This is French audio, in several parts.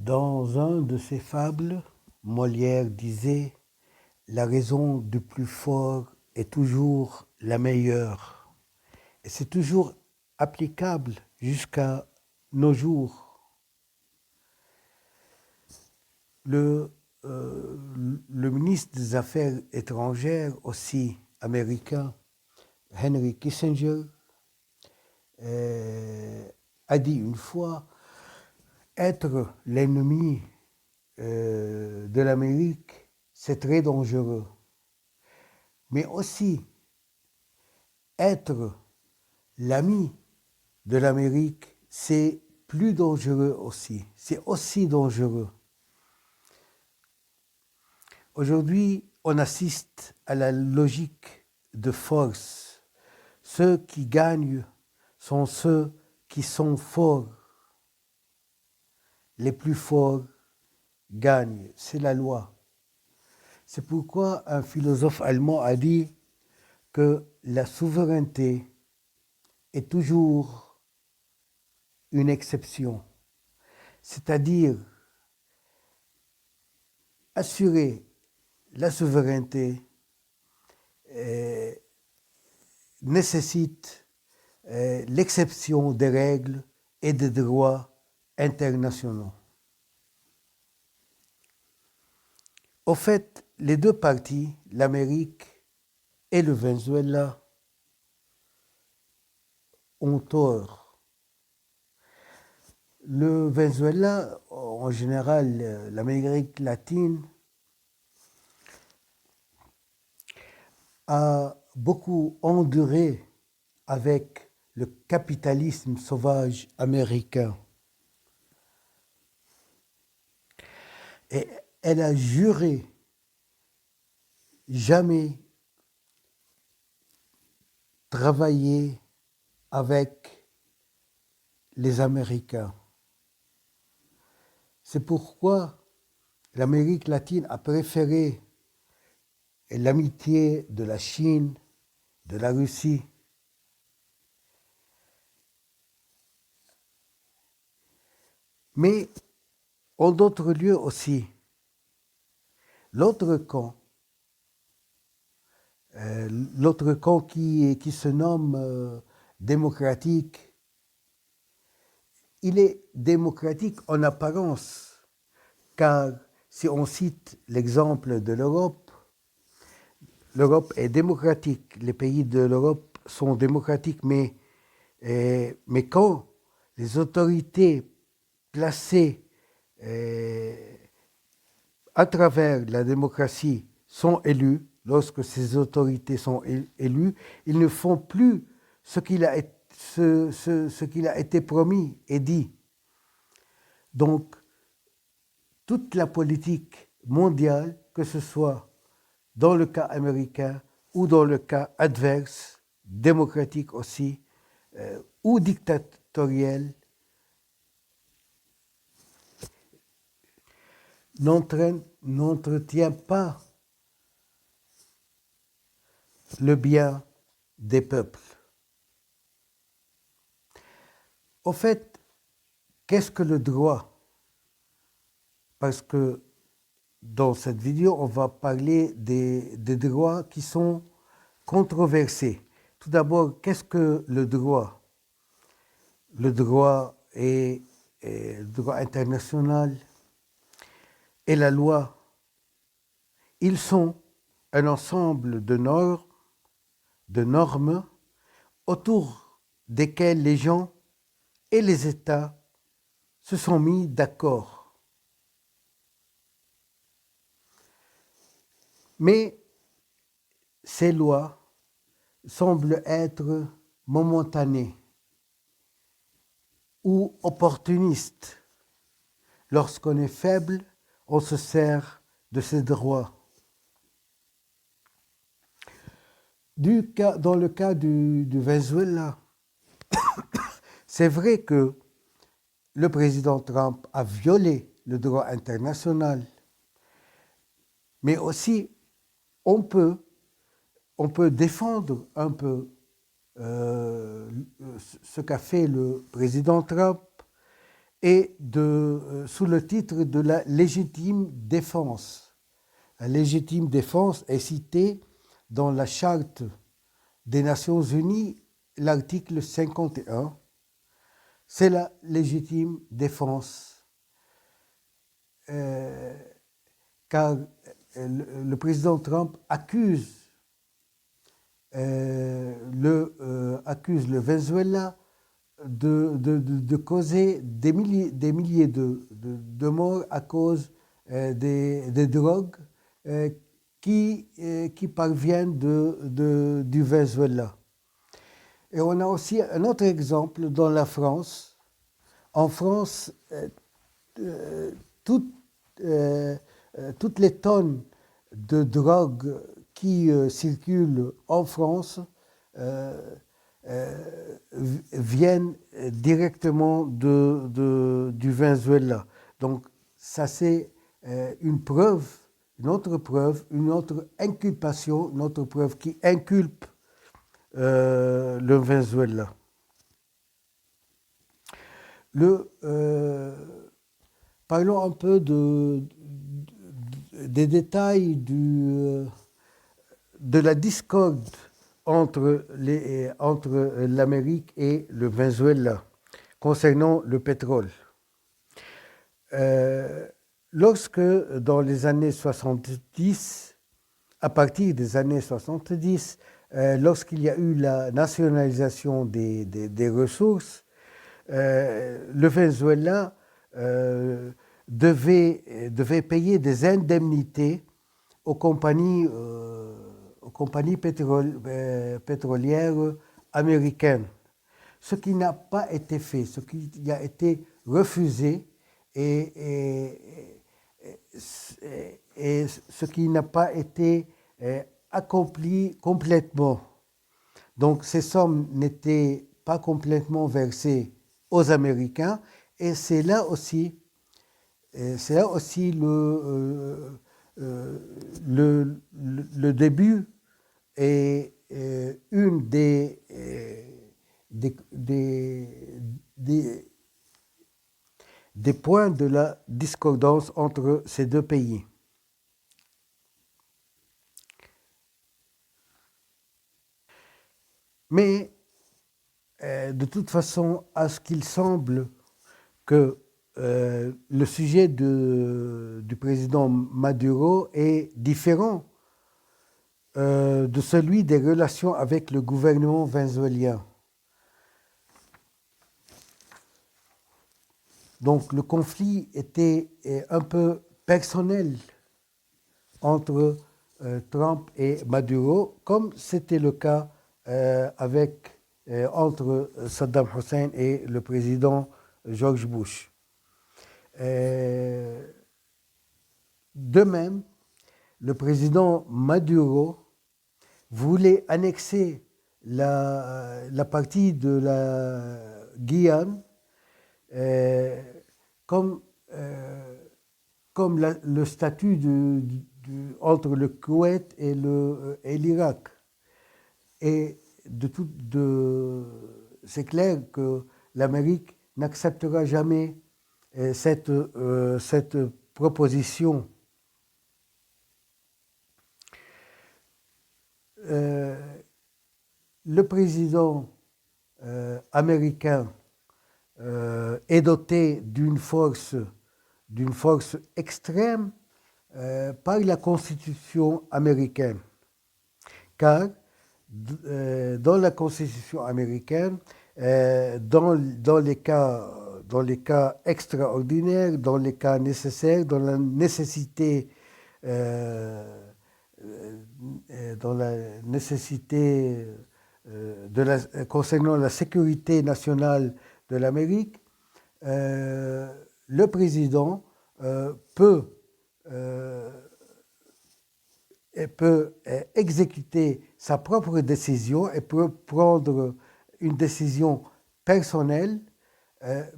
Dans un de ses fables, Molière disait: la raison du plus fort est toujours la meilleure. Et c'est toujours applicable jusqu'à nos jours. Le, euh, le ministre des Affaires étrangères, aussi américain, Henry Kissinger, a dit une fois: être l'ennemi de l'Amérique, c'est très dangereux. Mais aussi, être l'ami de l'Amérique, c'est plus dangereux aussi. C'est aussi dangereux. Aujourd'hui, on assiste à la logique de force. Ceux qui gagnent sont ceux qui sont forts. Les plus forts gagnent. C'est la loi. C'est pourquoi un philosophe allemand a dit que la souveraineté est toujours une exception. C'est-à-dire, assurer la souveraineté nécessite l'exception des règles et des droits internationaux. Au fait, les deux parties, l'Amérique et le Venezuela, ont tort. Le Venezuela, en général, l'Amérique latine, a beaucoup enduré avec le capitalisme sauvage américain. Et elle a juré jamais travailler avec les Américains. C'est pourquoi l'Amérique latine a préféré l'amitié de la Chine, de la Russie. Mais en d'autres lieux aussi, l'autre camp, qui se nomme démocratique, il est démocratique en apparence, car si on cite l'exemple de l'Europe, l'Europe est démocratique, les pays de l'Europe sont démocratiques, mais quand les autorités placées à travers la démocratie sont élues, lorsque ces autorités sont élues, ils ne font plus ce qu'il a été promis et dit. Donc, toute la politique mondiale, que ce soit dans le cas américain ou dans le cas adverse, démocratique aussi, ou dictatoriel, n'entretient pas le bien des peuples. Au fait, qu'est-ce que le droit? Parce que dans cette vidéo, on va parler des droits qui sont controversés. Tout d'abord, qu'est-ce que le droit? Le droit est le droit international et la loi. Ils sont un ensemble de normes autour desquelles les gens et les États se sont mis d'accord. Mais ces lois semblent être momentanées ou opportunistes. Lorsqu'on est faible, on se sert de ses droits. Dans le cas du Venezuela, c'est vrai que le président Trump a violé le droit international, mais aussi on peut défendre un peu ce qu'a fait le président Trump et sous le titre de la légitime défense. La légitime défense est citée dans la Charte des Nations Unies, l'article 51. C'est la légitime défense. Car le président Trump accuse le Venezuela de causer des milliers de morts à cause des drogues qui parviennent du Venezuela. Et on a aussi un autre exemple dans la France. En France, toutes les tonnes de drogue qui circulent en France viennent directement du Venezuela. Donc ça c'est une preuve, une autre preuve, une autre inculpation, une autre preuve qui inculpe le Venezuela. Parlons un peu des détails de la discorde entre l'Amérique et le Venezuela concernant le pétrole. Lorsque dans les années 70, à partir des années 70, lorsqu'il y a eu la nationalisation des ressources, le Venezuela devait payer des indemnités aux compagnies pétrolières américaines, ce qui n'a pas été fait, ce qui a été refusé et ce qui n'a pas été accompli complètement. Donc ces sommes n'étaient pas complètement versées aux Américains et c'est là aussi le début et une des points de la discordance entre ces deux pays. Mais de toute façon, à ce qu'il semble que le sujet du président Maduro est différent de celui des relations avec le gouvernement vénézuélien. Donc le conflit était un peu personnel entre Trump et Maduro, comme c'était le cas entre Saddam Hussein et le président George Bush. De même, le président Maduro voulait annexer la partie de la Guyane comme le statut entre le Koweït et l'Irak. Et c'est clair que l'Amérique n'acceptera jamais cette proposition. Le président américain est doté d'une force extrême par la Constitution américaine. Car dans la Constitution américaine, dans les cas extraordinaires, dans les cas nécessaires, dans la nécessité concernant la sécurité nationale de l'Amérique, le président peut exécuter sa propre décision et peut prendre une décision personnelle,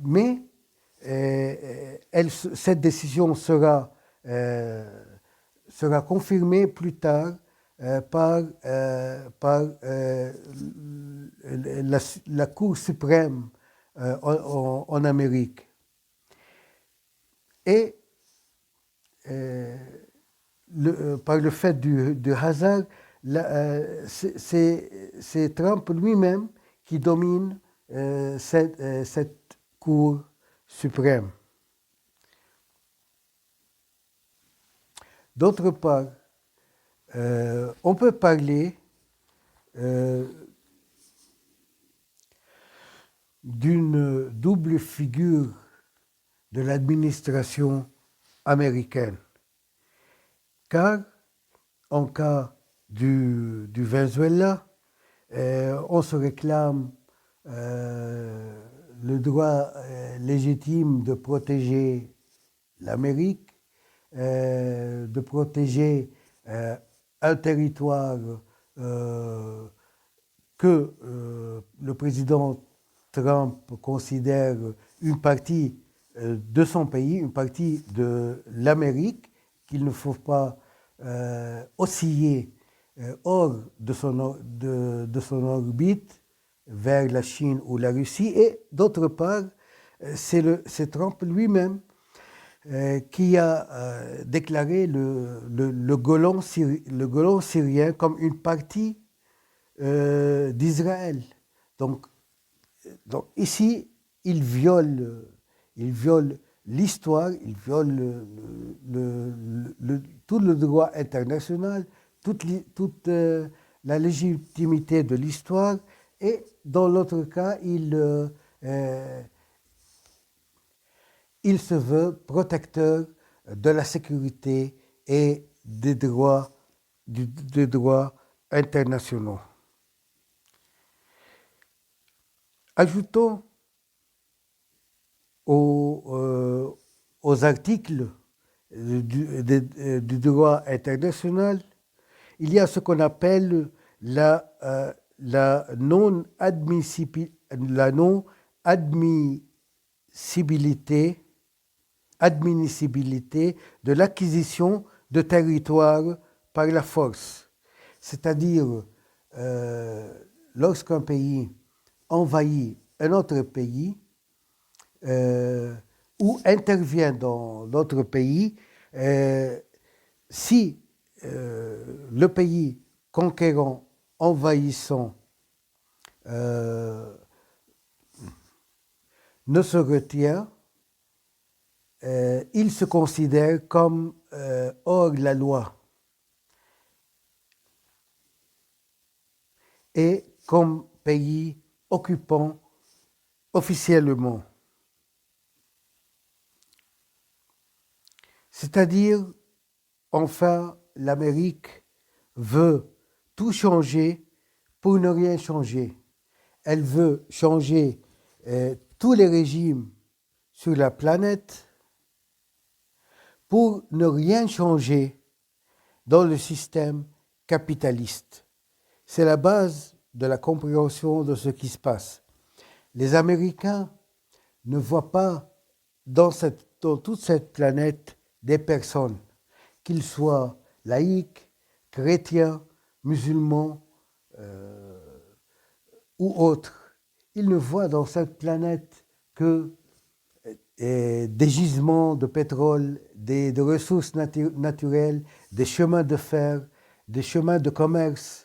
mais cette décision sera confirmée plus tard par la Cour suprême en Amérique. Et par le fait du hasard, c'est Trump lui-même qui domine cette Cour suprême. D'autre part, on peut parler d'une double figure de l'administration américaine. Car, en cas du Venezuela, on se réclame le droit légitime de protéger l'Amérique, de protéger un territoire que le président Trump considère une partie de son pays, une partie de l'Amérique, qu'il ne faut pas osciller hors de son orbite vers la Chine ou la Russie. Et d'autre part, c'est Trump lui-même qui a déclaré le Golan syrien comme une partie d'Israël. Donc ici, il viole l'histoire, il viole tout le droit international, toute la légitimité de l'histoire, et dans l'autre cas, il se veut protecteur de la sécurité et des droits internationaux. Ajoutons aux articles du droit international, il y a ce qu'on appelle la non-admissibilité de l'acquisition de territoires par la force. C'est-à-dire, lorsqu'un pays envahit un autre pays ou intervient dans l'autre pays, si le pays conquérant, envahissant, ne se retient, il se considère comme hors la loi et comme pays occupant officiellement. C'est-à-dire, enfin, l'Amérique veut tout changer pour ne rien changer. Elle veut changer tous les régimes sur la planète pour ne rien changer dans le système capitaliste. C'est la base de la compréhension de ce qui se passe. Les Américains ne voient pas dans toute cette planète des personnes, qu'ils soient laïcs, chrétiens, musulmans ou autres. Ils ne voient dans cette planète que des gisements de pétrole, de ressources naturelles, des chemins de fer, des chemins de commerce,